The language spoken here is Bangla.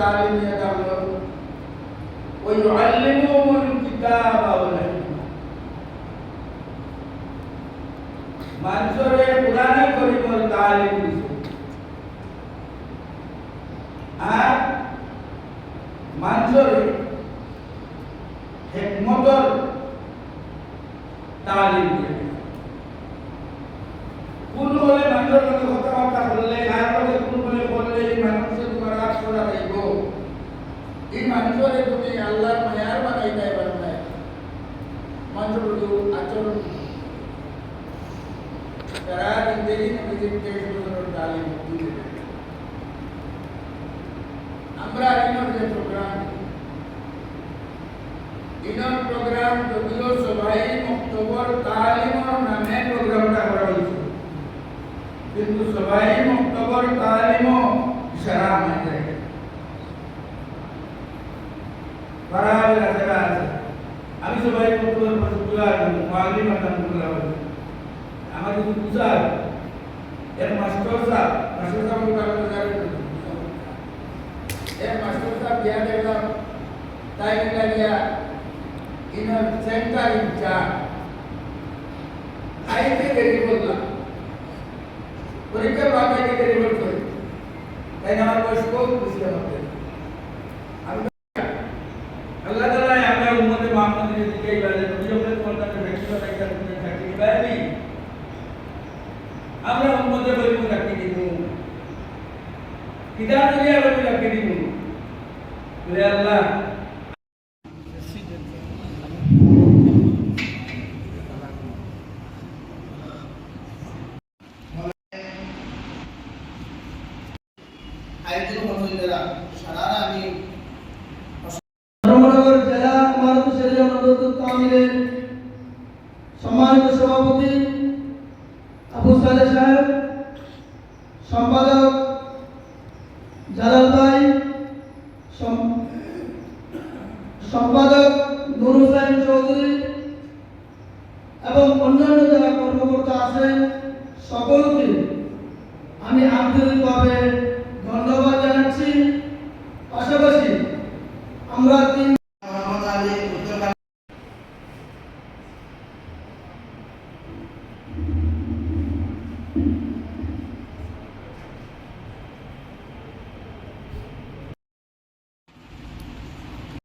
তালিম দিয়ে থাকলো ওই আল্লিমুল কিতাব ওয়াল হিকমা মানুষরে কোরআনে কারীমের তালিম দিছে আর মানুষরে হিকমতের তালিম দিয়ে কোন বলে মানুষের মধ্যে কথাবার্তা বললে আর মধ্যে কোন বলে বললে এই মানুষের তোমার রাগ করা যাইব এই মানুষের তুমি আল্লাহর মায়ার বানাই দেয় বানায় মানুষের আচরণ তারা জিন্দগি নবীজিকে সুন্দর তালিম দিতে আমরা ইনোর যে প্রোগ্রাম যদিও সবাই অক্টোবর তালিমর নামে প্রোগ্রামটা করা হয়েছে কিন্তু সবাই অক্টোবর তালিমও সারা মানে আমি সবাই অক্টোবর পর্যন্ত মাগরিব নাম করা হয়েছে আমার কিছু বুঝার এর মাস্টার সাহেব এক মাস্টার সাহেব বিয়া দেখলাম তাই লাগিয়া ইনার সেন্টার ইনচার্জ আইতে দেরি বললাম পরীক্ষার বাদ আইতে দেরি বলতো তাই আমার বয়স খুব খুশি আমাকে আল্লাহ তাআলা আমরা উম্মতে মুহাম্মাদের দিকে ইবাদত করি আমরা তোমাদের ব্যক্তিগত একটা চাকরি পাইনি আমরা উম্মতে বলবো চাকরি দিব কিতাব দিয়ে আমরা চাকরি দিব বলে আল্লাহ ধর্মনগর জেলা আমানত শরিয়া নদরতুল কামিলের সম্মানিত সভাপতি আবু সালেহ সাহেব, সম্পাদক জালাল ভাই, সম্পাদক নুর হোসেন চৌধুরী এবং অন্যান্য যারা কর্মকর্তা আছেন সকলকে